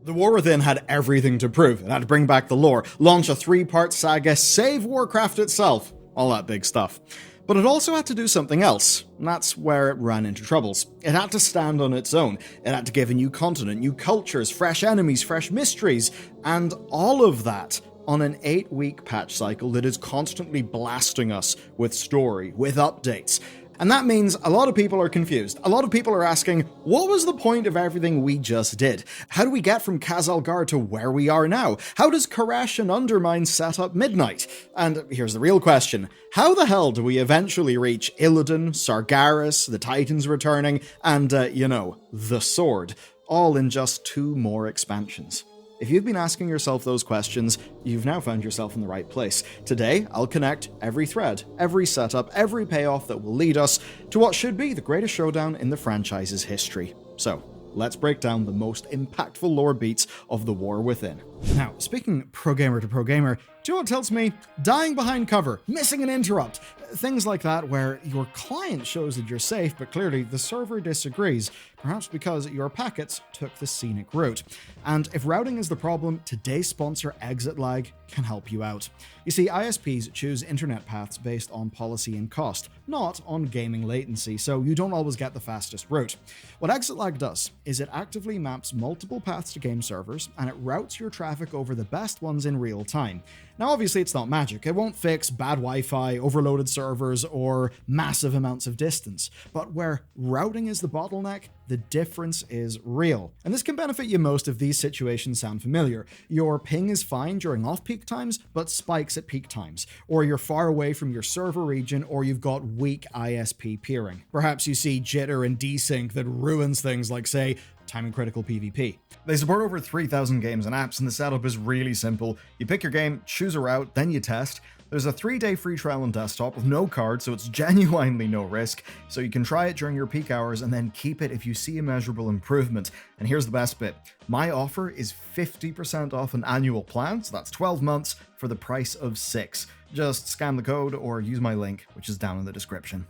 The War Within had everything to prove. It had to bring back the lore, launch a 3-part saga, save Warcraft itself, all that big stuff. But it also had to do something else, and that's where it ran into troubles. It had to stand on its own. It had to give a new continent, new cultures, fresh enemies, fresh mysteries, and all of that on an 8-week patch cycle that is constantly blasting us with story, with updates. And that means a lot of people are confused. A lot of people are asking, what was the point of everything we just did? How do we get from Xal'atath to where we are now? How does Koresh and Undermine set up Midnight? And here's the real question. How the hell do we eventually reach Illidan, Sargeras, the Titans returning, and, the Sword, all in just 2 more expansions? If you've been asking yourself those questions, you've now found yourself in the right place. Today, I'll connect every thread, every setup, every payoff that will lead us to what should be the greatest showdown in the franchise's history. So, let's break down the most impactful lore beats of the War Within. Now, speaking pro-gamer to pro-gamer, do you know what tells me? Dying behind cover, missing an interrupt, things like that where your client shows that you're safe, but clearly the server disagrees, perhaps because your packets took the scenic route. And if routing is the problem, today's sponsor ExitLag can help you out. You see, ISPs choose internet paths based on policy and cost, not on gaming latency, so you don't always get the fastest route. What ExitLag does is it actively maps multiple paths to game servers, and it routes your traffic over the best ones in real time. Now, obviously, it's not magic. It won't fix bad Wi-Fi, overloaded servers, or massive amounts of distance. But where routing is the bottleneck, the difference is real. And this can benefit you most if these situations sound familiar. Your ping is fine during off-peak times, but spikes at peak times. Or you're far away from your server region, or you've got weak ISP peering. Perhaps you see jitter and desync that ruins things like, say, time-critical PvP. They support over 3,000 games and apps, and the setup is really simple. You pick your game, choose a route, then you test. There's a 3-day free trial on desktop with no card, so it's genuinely no risk. So you can try it during your peak hours and then keep it if you see a measurable improvement. And here's the best bit. My offer is 50% off an annual plan, so that's 12 months for the price of 6. Just scan the code or use my link, which is down in the description.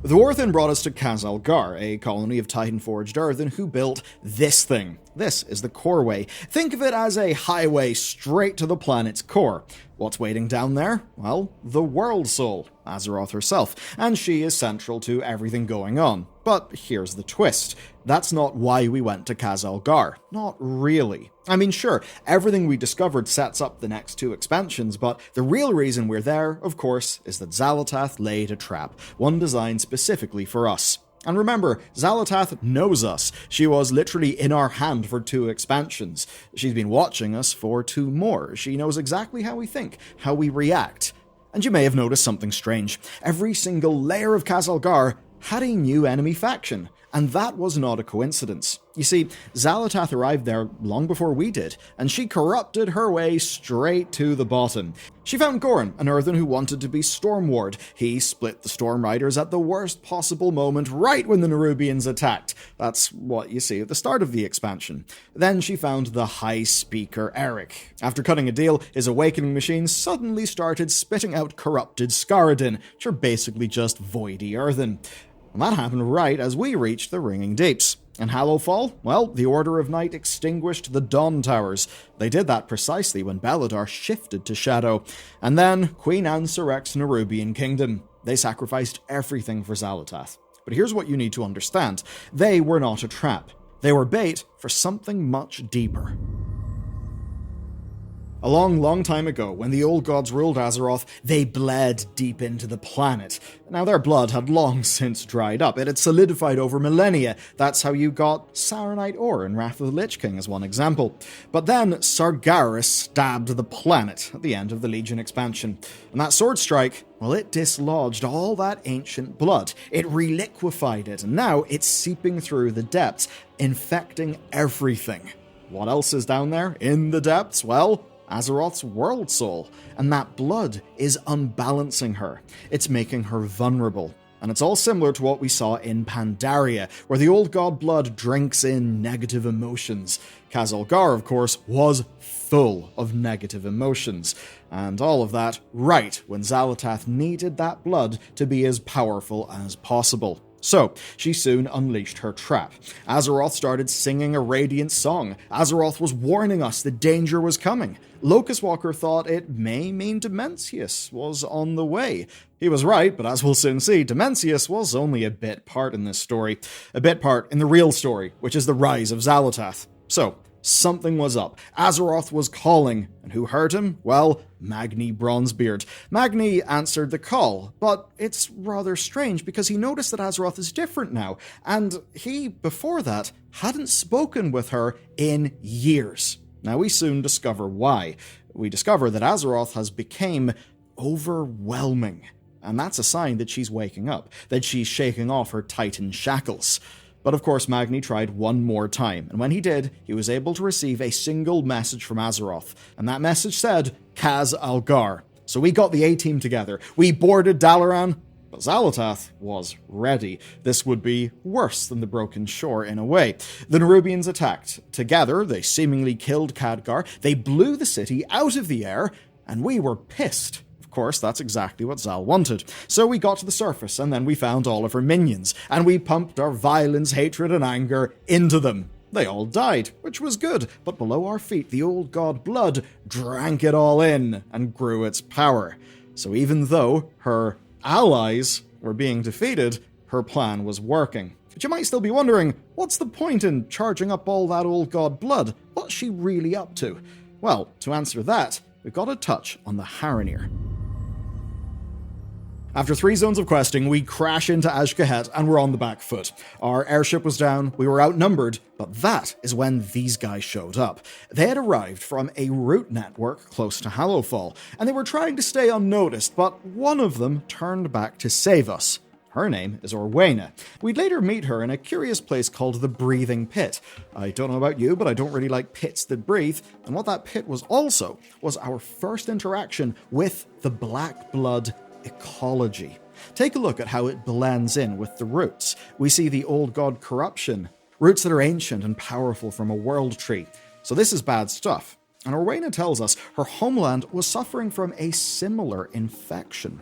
The War Within brought us to Xal'atath, a colony of Titan-forged earthen who built this thing. This is the Coreway. Think of it as a highway straight to the planet's core. What's waiting down there? Well, the World Soul, Azeroth herself, and she is central to everything going on. But here's the twist. That's not why we went to Xal'atath. Not really. I mean, sure, everything we discovered sets up the next 2 expansions, but the real reason we're there, of course, is that Xal'atath laid a trap, one designed specifically for us. And remember, Xal'atath knows us. She was literally in our hand for 2 expansions. She's been watching us for 2 more. She knows exactly how we think, how we react. And you may have noticed something strange. Every single layer of Xal'atath had a new enemy faction. And that was not a coincidence. You see, Xal'atath arrived there long before we did, and she corrupted her way straight to the bottom. She found Goran, an earthen who wanted to be Stormward. He split the Storm Riders at the worst possible moment, right when the Nerubians attacked. That's what you see at the start of the expansion. Then she found the High Speaker Eric. After cutting a deal, his awakening machine suddenly started spitting out corrupted Scaradin, which are basically just voidy earthen. And that happened right as we reached the Ringing Deeps. And Hallowfall? Well, the Order of Night extinguished the Dawn Towers. They did that precisely when Beledar shifted to Shadow. And then Queen Anne-Sorek's Nerubian Kingdom. They sacrificed everything for Xal'atath. But here's what you need to understand. They were not a trap. They were bait for something much deeper. A long time ago, when the old gods ruled Azeroth, they bled deep into the planet. Now, their blood had long since dried up. It had solidified over millennia. That's how you got Saronite ore in Wrath of the Lich King, as one example. But then Sargeras stabbed the planet at the end of the Legion expansion. And that sword strike, well, it dislodged all that ancient blood. It reliquefied it, and now it's seeping through the depths, infecting everything. What else is down there in the depths? Well, Azeroth's World Soul, and that blood is unbalancing her. It's making her vulnerable. And it's all similar to what we saw in Pandaria, where the old god blood drinks in negative emotions. Xal'atath, of course, was full of negative emotions. And all of that right when Xal'atath needed that blood to be as powerful as possible. So, she soon unleashed her trap. Azeroth started singing a radiant song. Azeroth was warning us that danger was coming. Locust Walker thought it may mean Dimensius was on the way. He was right, but as we'll soon see, Dimensius was only a bit part in this story. A bit part in the real story, which is the rise of Xal'atath. So, something was up. Azeroth was calling, and who heard him? Well, Magni Bronzebeard. Magni answered the call, but it's rather strange because he noticed that Azeroth is different now, and he, before that, hadn't spoken with her in years. Now we soon discover why. We discover that Azeroth has become overwhelming, and that's a sign that she's waking up, that she's shaking off her Titan shackles. But of course, Magni tried one more time, and when he did, he was able to receive a single message from Azeroth, and that message said, Kaz Algar. So we got the A-team together, we boarded Dalaran, but Xal'atath was ready. This would be worse than the Broken Shore in a way. The Nerubians attacked. Together, they seemingly killed Khadgar, they blew the city out of the air, and we were pissed. Of course, that's exactly what Xal wanted. So we got to the surface, and then we found all of her minions, and we pumped our violence, hatred, and anger into them. They all died, which was good, but below our feet, the old god Blood drank it all in and grew its power. So even though her allies were being defeated, her plan was working. But you might still be wondering, what's the point in charging up all that old god Blood? What's she really up to? Well, to answer that, we've got to touch on the Haranir. After 3 zones of questing, we crash into Azj-Kahet and we're on the back foot. Our airship was down, we were outnumbered, but that is when these guys showed up. They had arrived from a route network close to Hallowfall, and they were trying to stay unnoticed, but one of them turned back to save us. Her name is Orwena. We'd later meet her in a curious place called the Breathing Pit. I don't know about you, but I don't really like pits that breathe, and what that pit was also was our first interaction with the Black Blood ecology. Take a look at how it blends in with the roots. We see the old god corruption, roots that are ancient and powerful from a world tree. So this is bad stuff. And Orwena tells us her homeland was suffering from a similar infection.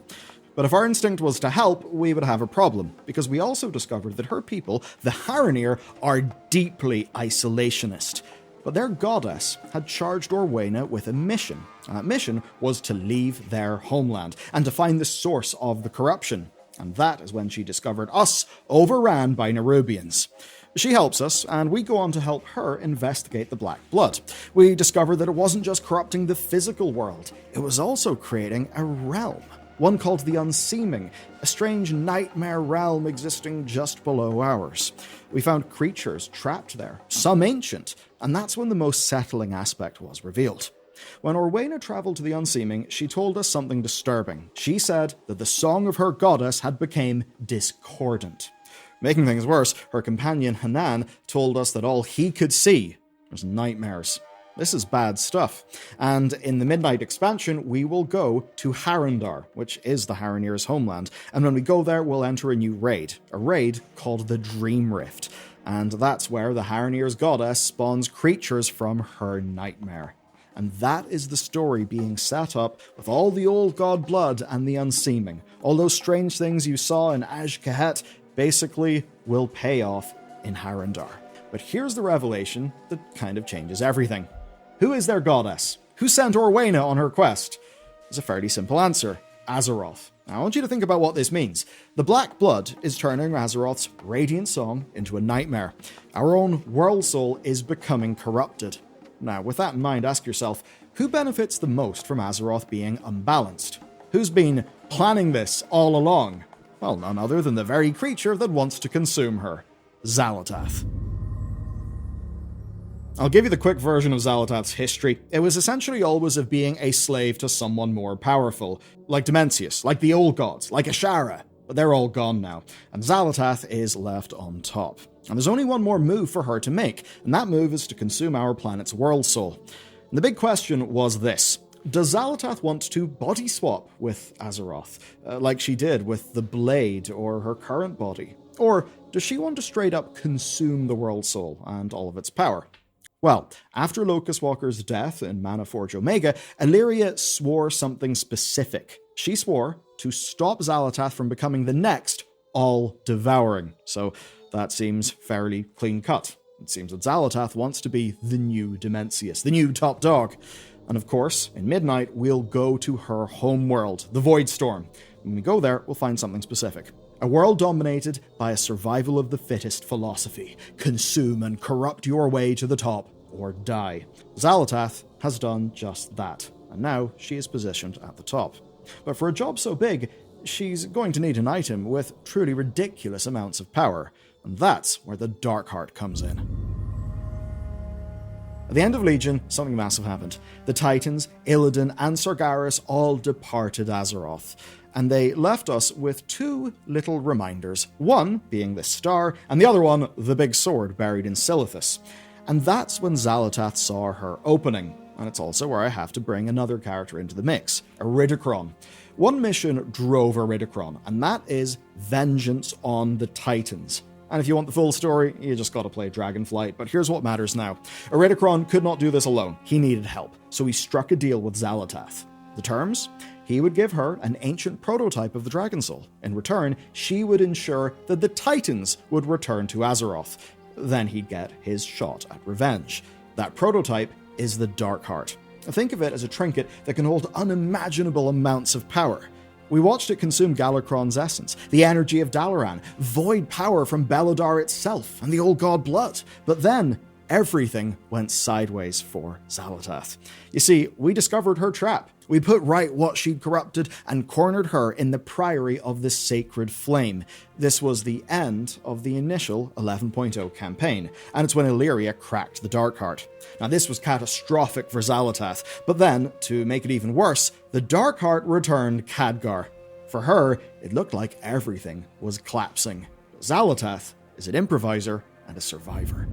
But if our instinct was to help, we would have a problem, because we also discovered that her people, the Haranir, are deeply isolationist. But their goddess had charged Orwena with a mission, and that mission was to leave their homeland and to find the source of the corruption. And that is when she discovered us overran by Nerubians. She helps us, and we go on to help her investigate the Black Blood. We discover that it wasn't just corrupting the physical world, it was also creating a realm. One called the Unseeming, a strange nightmare realm existing just below ours. We found creatures trapped there, some ancient, and that's when the most settling aspect was revealed. When Orwena traveled to the Unseeming, she told us something disturbing. She said that the song of her goddess had become discordant. Making things worse, her companion Hanan told us that all he could see was nightmares. This is bad stuff. And in the Midnight expansion, we will go to Harandar, which is the Haranir's homeland. And when we go there, we'll enter a new raid. A raid called the Dream Rift. And that's where the Haranir's goddess spawns creatures from her nightmare. And that is the story being set up with all the old god Blood and the Unseeming. All those strange things you saw in Azj-Kahet basically will pay off in Harandar. But here's the revelation that kind of changes everything. Who is their goddess? Who sent Orwena on her quest? It's a fairly simple answer. Azeroth. Now, I want you to think about what this means. The Black Blood is turning Azeroth's radiant song into a nightmare. Our own world soul is becoming corrupted. Now, with that in mind, ask yourself, who benefits the most from Azeroth being unbalanced? Who's been planning this all along? Well, none other than the very creature that wants to consume her, Xal'atath. I'll give you the quick version of Xal'atath's history. It was essentially always of being a slave to someone more powerful, like Dimensius, like the old gods, like Ashara, but they're all gone now, and Xal'atath is left on top. And there's only one more move for her to make, and that move is to consume our planet's world soul. And the big question was this: does Xal'atath want to body swap with Azeroth, like she did with the Blade or her current body? Or does she want to straight up consume the world soul and all of its power? Well, after Locust Walker's death in Mana Forge Omega, Illyria swore something specific. She swore to stop Xal'atath from becoming the next all-devouring, so that seems fairly clean-cut. It seems that Xal'atath wants to be the new Dimensius, the new top dog. And of course, in Midnight, we'll go to her homeworld, the Voidstorm. When we go there, we'll find something specific. A world dominated by a survival of the fittest philosophy. Consume and corrupt your way to the top, or die. Xal'atath has done just that, and now she is positioned at the top. But for a job so big, she's going to need an item with truly ridiculous amounts of power, and that's where the Darkheart comes in. At the end of Legion, something massive happened. The Titans, Illidan, and Sargeras all departed Azeroth, and they left us with two little reminders, one being this star, and the other one, the big sword buried in Silithus. And that's when Xal'atath saw her opening, and it's also where I have to bring another character into the mix, Iridikron. One mission drove Iridikron, and that is vengeance on the Titans. And if you want the full story, you just gotta play Dragonflight, but here's what matters now. Iridikron could not do this alone. He needed help, so he struck a deal with Xal'atath. The terms? He would give her an ancient prototype of the Dragon Soul. In return, she would ensure that the Titans would return to Azeroth. Then he'd get his shot at revenge. That prototype is the Darkheart. Think of it as a trinket that can hold unimaginable amounts of power. We watched it consume Galakrond's essence, the energy of Dalaran, void power from Beledar itself, and the old god blood. But then, everything went sideways for Xal'atath. You see, we discovered her trap. We put right what she'd corrupted and cornered her in the Priory of the Sacred Flame. This was the end of the initial 11.0 campaign, and it's when Illyria cracked the Darkheart. Now this was catastrophic for Xal'atath, but then, to make it even worse, the Darkheart returned Khadgar. For her, it looked like everything was collapsing. Xal'atath is an improviser and a survivor.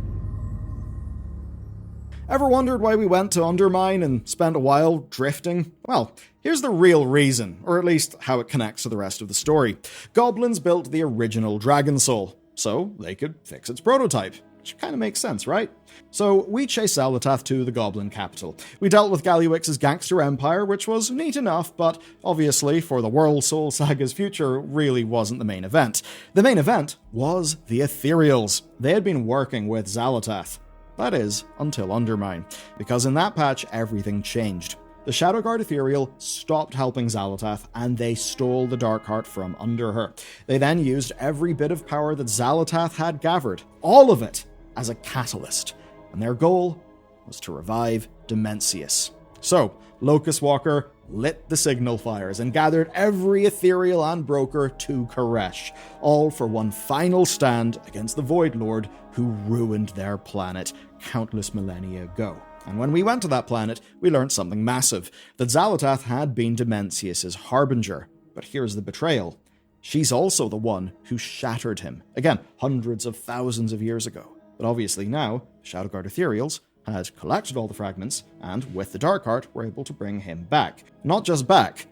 Ever wondered why we went to Undermine and spent a while drifting? Well, here's the real reason, or at least how it connects to the rest of the story. Goblins built the original Dragon Soul, so they could fix its prototype. Which kind of makes sense, right? So we chased Xal'atath to the Goblin capital. We dealt with Galliwix's gangster empire, which was neat enough, but obviously for the World Soul Saga's future really wasn't the main event. The main event was the Ethereals. They had been working with Xal'atath. That is, until Undermine, because in that patch, everything changed. The Shadowguard Ethereal stopped helping Xal'atath, and they stole the Darkheart from under her. They then used every bit of power that Xal'atath had gathered, all of it, as a catalyst, and their goal was to revive Dimensius. So, Locust Walker lit the signal fires and gathered every Ethereal and Broker to Koresh, all for one final stand against the Void Lord who ruined their planet countless millennia ago. And when we went to that planet, we learned something massive, that Xal'atath had been Dimensius' harbinger. But here's the betrayal. She's also the one who shattered him, again, hundreds of thousands of years ago. But obviously now, Shadowguard Ethereals had collected all the fragments, and with the Darkheart were able to bring him back. Not just back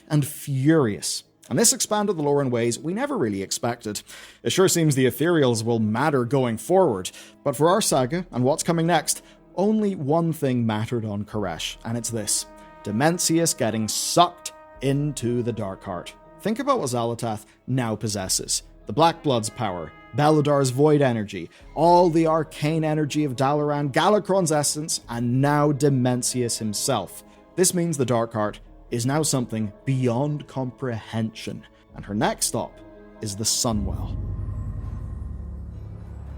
and furious. And this expanded the lore in ways we never really expected. It sure seems the Ethereals will matter going forward, but for our saga, and what's coming next, only one thing mattered on Koresh, and it's this: Dimensius getting sucked into the Darkheart. Think about what Xal'atath now possesses. The Black Blood's power, Beledar's void energy, all the arcane energy of Dalaran, Galakron's essence, and now Dimensius himself. This means the Darkheart is now something beyond comprehension, and her next stop is the Sunwell.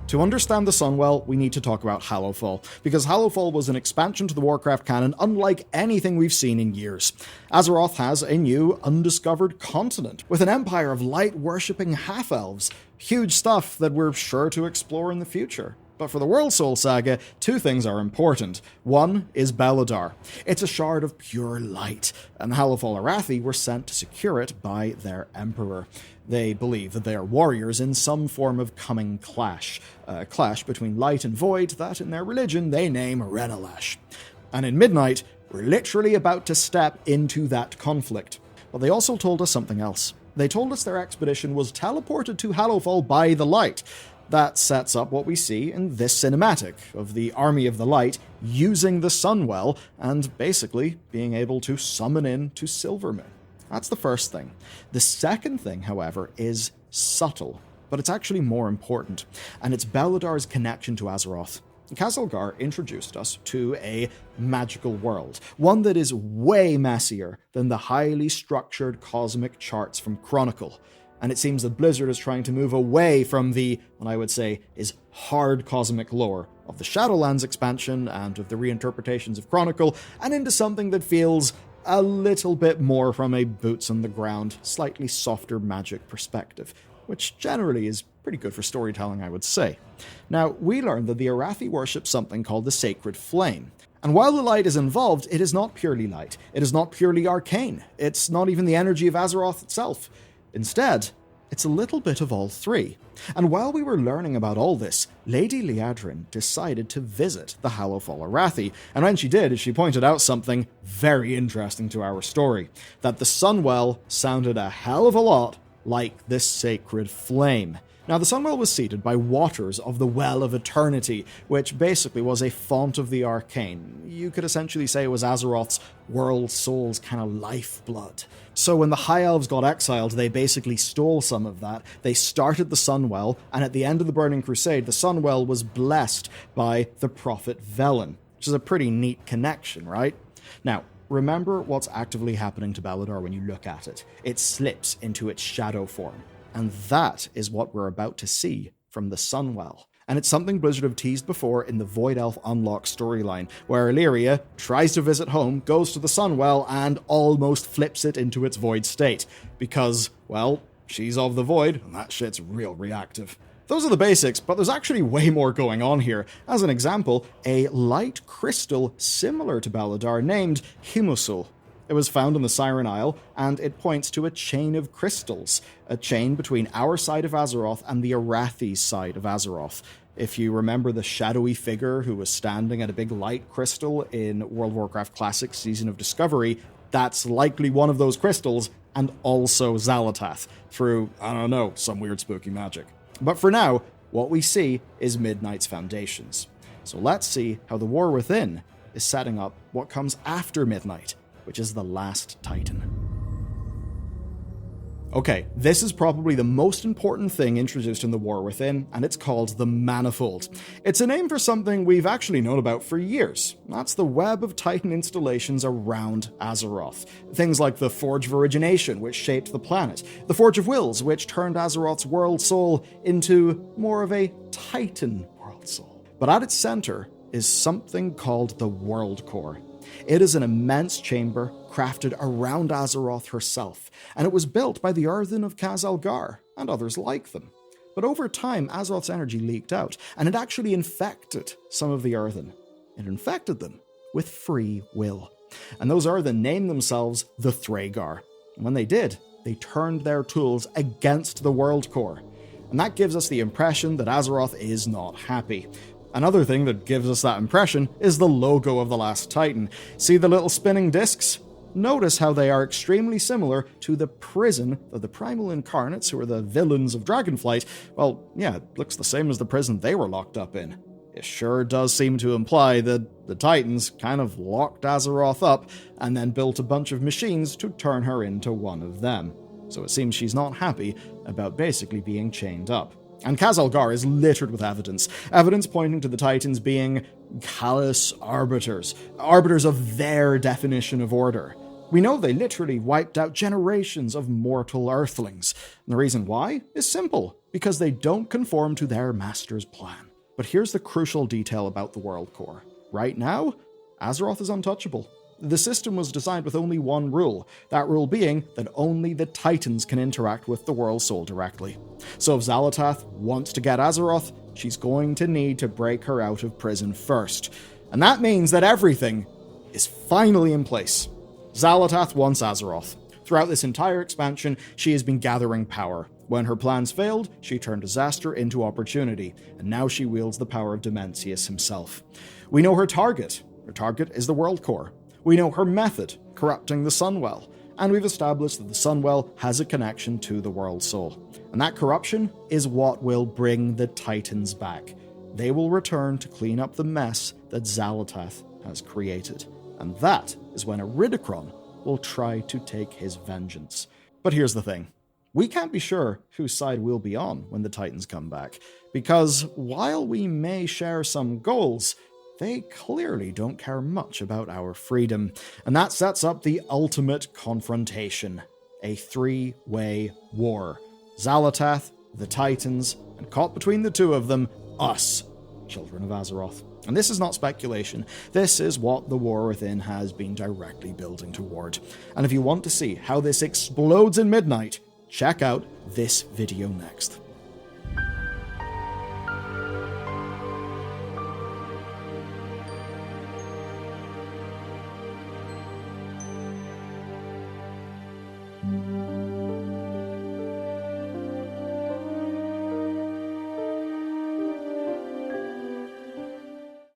To understand the Sunwell, we need to talk about Hallowfall, because Hallowfall was an expansion to the Warcraft canon unlike anything we've seen in years. Azeroth has a new, undiscovered continent, with an empire of light-worshipping half-elves. Huge stuff that we're sure to explore in the future. But for the World Soul Saga, two things are important. One is Beledar. It's a shard of pure light, and the Hallowfall Arathi were sent to secure it by their emperor. They believe that they are warriors in some form of coming clash. A clash between light and void that, in their religion, they name Renalash. And in Midnight, we're literally about to step into that conflict. But they also told us something else. They told us their expedition was teleported to Hallowfall by the light. That sets up what we see in this cinematic of the Army of the Light using the Sunwell and basically being able to summon in to Silvermoon. That's the first thing. The second thing, however, is subtle, but it's actually more important, and it's Beledar's connection to Azeroth. Xal'atath introduced us to a magical world, one that is way messier than the highly structured cosmic charts from Chronicle. And it seems that Blizzard is trying to move away from the, what I would say, is hard cosmic lore of the Shadowlands expansion and of the reinterpretations of Chronicle, and into something that feels a little bit more from a boots-on-the-ground, slightly softer magic perspective, which generally is pretty good for storytelling, I would say. Now, we learned that the Arathi worship something called the Sacred Flame. And while the light is involved, it is not purely light. It is not purely arcane. It's not even the energy of Azeroth itself. Instead, it's a little bit of all three. And while we were learning about all this, Lady Liadrin decided to visit the Hallowfall Arathi, and when she did, she pointed out something very interesting to our story, that the Sunwell sounded a hell of a lot like this Sacred Flame. Now, the Sunwell was seeded by waters of the Well of Eternity, which basically was a font of the arcane. You could essentially say it was Azeroth's world soul's kind of lifeblood. So when the High Elves got exiled, they basically stole some of that. They started the Sunwell, and at the end of the Burning Crusade, the Sunwell was blessed by the Prophet Velen, which is a pretty neat connection, right? Now, remember what's actively happening to Beledar when you look at it. It slips into its shadow form. And that is what we're about to see from the Sunwell. And it's something Blizzard have teased before in the Void Elf Unlock storyline, where Illyria tries to visit home, goes to the Sunwell, and almost flips it into its void state. Because, well, she's of the void, and that shit's real reactive. Those are the basics, but there's actually way more going on here. As an example, a light crystal similar to Beledar named Himusul. It was found in the Siren Isle, and it points to a chain of crystals, a chain between our side of Azeroth and the Arathi's side of Azeroth. If you remember the shadowy figure who was standing at a big light crystal in World of Warcraft Classic Season of Discovery, that's likely one of those crystals, and also Xal'atath, through, I don't know, some weird spooky magic. But for now, what we see is Midnight's foundations. So let's see how the War Within is setting up what comes after Midnight, which is the last Titan. Okay, this is probably the most important thing introduced in the War Within, and it's called the Manifold. It's a name for something we've actually known about for years. That's the web of Titan installations around Azeroth. Things like the Forge of Origination, which shaped the planet, the Forge of Wills, which turned Azeroth's world soul into more of a Titan world soul. But at its center is something called the World Core. It is an immense chamber crafted around Azeroth herself, and it was built by the Earthen of Khazalgar and others like them. But over time, Azeroth's energy leaked out, and it actually infected some of the Earthen. It infected them with free will. And those Earthen named themselves the Thragar. And when they did, they turned their tools against the World Core. And that gives us the impression that Azeroth is not happy. Another thing that gives us that impression is the logo of the Last Titan. See the little spinning discs? Notice how they are extremely similar to the prison of the Primal Incarnates, who are the villains of Dragonflight. Well, yeah, it looks the same as the prison they were locked up in. It sure does seem to imply that the Titans kind of locked Azeroth up and then built a bunch of machines to turn her into one of them. So it seems she's not happy about basically being chained up. And Khazalgar is littered with evidence pointing to the Titans being callous arbiters of their definition of order. We know they literally wiped out generations of mortal Earthlings. And the reason why is simple, because they don't conform to their master's plan. But here's the crucial detail about the World Core. Right now, Azeroth is untouchable. The system was designed with only one rule, that rule being that only the Titans can interact with the World Soul directly. So if Xal'atath wants to get Azeroth, she's going to need to break her out of prison first. And that means that everything is finally in place. Xal'atath wants Azeroth. Throughout this entire expansion, she has been gathering power. When her plans failed, she turned disaster into opportunity, and now she wields the power of Dimensius himself. We know her target. Her target is the World Core. We know her method, corrupting the Sunwell, and we've established that the Sunwell has a connection to the World Soul. And that corruption is what will bring the Titans back. They will return to clean up the mess that Xal'atath has created. And that is when Iridikron will try to take his vengeance. But here's the thing. we can't be sure whose side we'll be on when the Titans come back, because while we may share some goals, they clearly don't care much about our freedom, and that sets up the ultimate confrontation, a three-way war. Xal'atath, the Titans, and caught between the two of them, us, Children of Azeroth. And this is not speculation, this is what the War Within has been directly building toward. And if you want to see how this explodes in midnight, check out this video next.